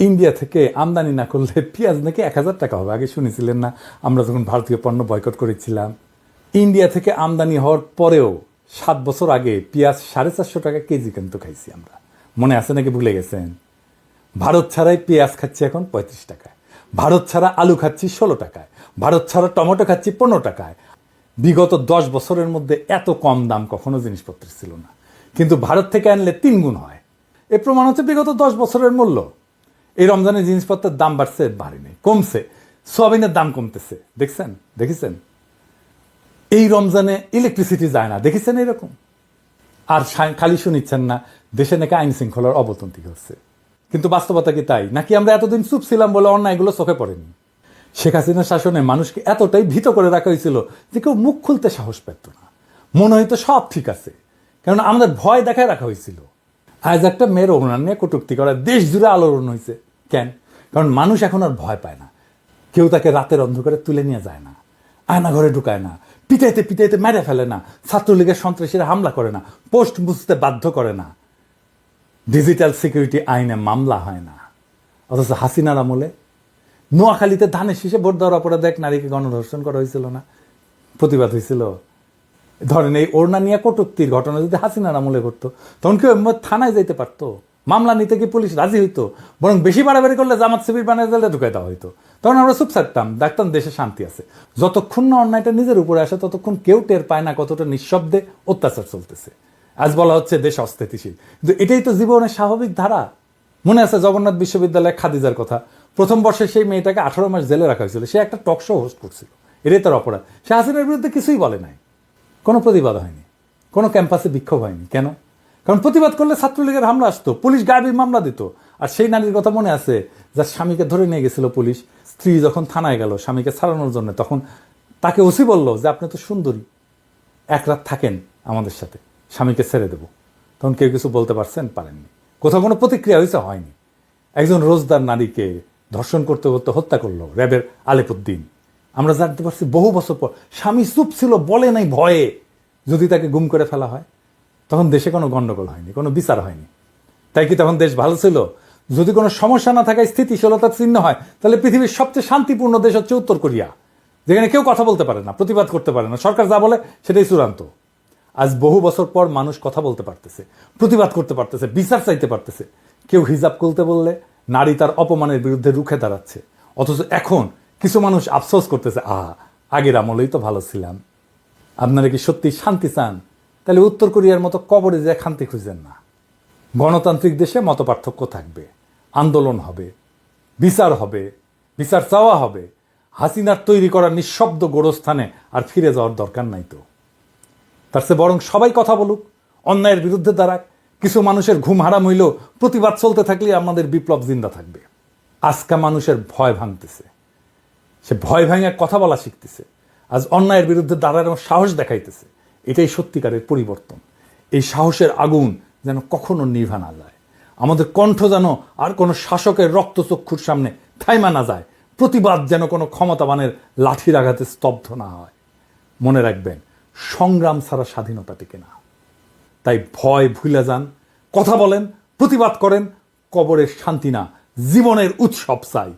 India থেকে আমদানি না করলে পেঁয়াজ নাকি 1,000 টাকা হবে। আগে শুনেছিলেন না, আমরা যখন ভারতীয় পণ্য বয়কট করেছিলাম। ইন্ডিয়া থেকে আমদানি হওয়ার পরেও 7 বছর আগে পেঁয়াজ 450 টাকা কেজি কিন্তু খাইছি আমরা। মনে আছে নাকি ভুলে গেছেন? ভারত ছাড়াই পেঁয়াজ খাচ্ছি এখন 35 টাকায়, ভারত ছাড়া আলু খাচ্ছি 16 টাকায়, ভারত ছাড়া টমেটো খাচ্ছি 15 টাকায়। বিগত 10 বছরের মধ্যে এত কম দাম কখনো জিনিসপত্রের ছিল না, কিন্তু ভারত থেকে আনলে 3 গুণ হয়। এর প্রমাণ হচ্ছে বিগত 10 বছরের মূল্য। এই রমজানে জিনিসপত্রের দাম বাড়ছে, বাড়েনি, কমছে। সোয়াবিনের দাম কমতেছে, দেখেছেন? এই রমজানে ইলেকট্রিসিটি যায় না, দেখেছেন এরকম? আর খালি শুনিচ্ছেন না দেশে নাকি আইন শৃঙ্খলার অবনতি হচ্ছে, কিন্তু বাস্তবতা কি তাই? নাকি আমরা এতদিন চুপ ছিলাম বলে অন্যায়গুলো চোখে পড়েনি? শেখ হাসিনার শাসনে মানুষকে এতটাই ভীত করে রাখা হয়েছিল যে কেউ মুখ খুলতে সাহস পেত না। মনে হয়তো সব ঠিক আছে, কারণ আমাদের ভয় দেখায় রাখা হয়েছিল। আজ একটা মেয়ের অভিমান নিয়ে কটূক্তি করা দেশ জুড়ে আলোড়ন হয়েছে। কেন? কারণ মানুষ এখন আর ভয় পায় না। কেউ তাকে রাতের অন্ধকারে তুলে নিয়ে যায় না, আয়না ঘরে ঢুকায় না, পিটাইতে পিটাইতে মেরে ফেলে না, ছাত্রলীগের সন্ত্রাসীরা হামলা করে না, পোস্ট বুঝতে বাধ্য করে না, ডিজিটাল সিকিউরিটি আইনে মামলা হয় না। অথচ হাসিনার আমলে নোয়াখালীতে ধানের শীষে ভোট দেওয়ার অপরাধে এক নারীকে গণধর্ষণ করা হয়েছিল না? প্রতিবাদ হয়েছিল। ধরেন এই ওড়না নিয়ে কটূক্তির ঘটনা যদি হাসিনার আমলে করতো, তখন কেউ থানায় যাইতে পারতো? মামলা নিতে কি পুলিশ রাজি হইতো? বরং বেশি বাড়াবাড়ি করলে জামাত শিবির বানিয়ে জেলে ঢুকাই দেওয়া হইতো। তখন আমরা চুপ থাকতাম, দেখতাম দেশে শান্তি আছে। যতক্ষণ না অন্যায়টা নিজের উপরে আসে ততক্ষণ কেউ টের পায় না কতটা নিঃশব্দে অত্যাচার চলতেছে। আজ বলা হচ্ছে দেশ অস্থিতিশীল, কিন্তু এটাই তো জীবনের স্বাভাবিক ধারা। মনে আছে জগন্নাথ বিশ্ববিদ্যালয়ে খাদিজার কথা? প্রথম বর্ষে সেই মেয়েটাকে 18 মাস জেলে রাখা হয়েছিল। সে একটা টক শো হোস্ট করছিল, এটাই তার অপরাধ। সে হাসিনার বিরুদ্ধে কিছুই বলে নাই, কোনো প্রতিবাদ হয়নি, কোনো ক্যাম্পাসে বিক্ষোভ হয়নি। কেন? কারণ প্রতিবাদ করলে ছাত্রলীগের হামলা আসতো, পুলিশ গায়েবী মামলা দিত। আর সেই নারীর কথা মনে আছে যার স্বামীকে ধরে নিয়ে গেছিল পুলিশ? স্ত্রী যখন থানায় গেল স্বামীকে ছাড়ানোর জন্য, তখন তাকে ওসি বলল যে আপনি তো সুন্দরী, এক রাত থাকেন আমাদের সাথে, স্বামীকে ছেড়ে দেবো। তখন কেউ কিছু বলতে পারছেন? পারেননি। কোথাও কোনো প্রতিক্রিয়া হয়েছে? হয়নি। একজন রোজদার নারীকে ধর্ষণ করতে করতে হত্যা করলো র্যাবের আলেপুদ্দিন। আমরা জানতে পারছি বহু বছর পর। স্বামী চুপ ছিল, বলে নাই ভয়ে। যদি তাকে গুম করে ফেলা হয় তখন দেশে কোনো গণ্ডগোল হয়নি, কোনো বিচার হয়নি। তাই কি তখন দেশ ভালো ছিল? যদি কোনো সমস্যা না থাকায় স্থিতিশীলতার চিহ্ন হয়, তাহলে পৃথিবীর সবচেয়ে শান্তিপূর্ণ দেশ হচ্ছে উত্তর কোরিয়া, যেখানে কেউ কথা বলতে পারে না, প্রতিবাদ করতে পারে না, সরকার যা বলে সেটাই চূড়ান্ত। আজ বহু বছর পর মানুষ কথা বলতে পারতেছে, প্রতিবাদ করতে পারতেছে, বিচার চাইতে পারতেছে। কেউ হিজাব খুলতে বললে নারী তার অপমানের বিরুদ্ধে রুখে দাঁড়াচ্ছে। অথচ এখন কিছু মানুষ আফসোস করতেছে, আগের আমলেই তো ভালো ছিলাম। আপনারা কি সত্যি শান্তি চান? তাহলে উত্তর কোরিয়ার মতো কবরে যায় শান্তি খুঁজেন না। গণতান্ত্রিক দেশে মত পার্থক্য থাকবে, আন্দোলন হবে, বিচার হবে, বিচার চাওয়া হবে। হাসিনার তৈরি করা নিঃশব্দ গোরস্থানে আর ফিরে যাওয়ার দরকার নাই তো। তার চেয়ে বরং সবাই কথা বলুক, অন্যায়ের বিরুদ্ধে দাঁড়াক। কিছু মানুষের ঘুম হারাম হইলেও প্রতিবাদ চলতে থাকলে আমাদের বিপ্লব জিন্দা থাকবে। আজকা মানুষের ভয় ভাঙতেছে, সে ভয় ভাঙে কথা বলা শিখতেছে। আজ অন্যায়ের বিরুদ্ধে দাঁড়ানোর সাহস দেখাইতেছে। এটাই সত্যিকারের পরিবর্তন। এই সাহসের আগুন যেন কখনো নিভা না যায়। আমাদের কণ্ঠ যেন আর কোনো শাসকের রক্তচক্ষুর সামনে থাইমা না যায়। প্রতিবাদ যেন কোনো ক্ষমতাবানের লাঠির আঘাতে স্তব্ধ না হয়। মনে রাখবেন, সংগ্রাম ছাড়া স্বাধীনতা টিকে না। তাই ভয় ভুলে যান, কথা বলেন, প্রতিবাদ করেন। কবরের শান্তি না, জীবনের উৎসব চাই।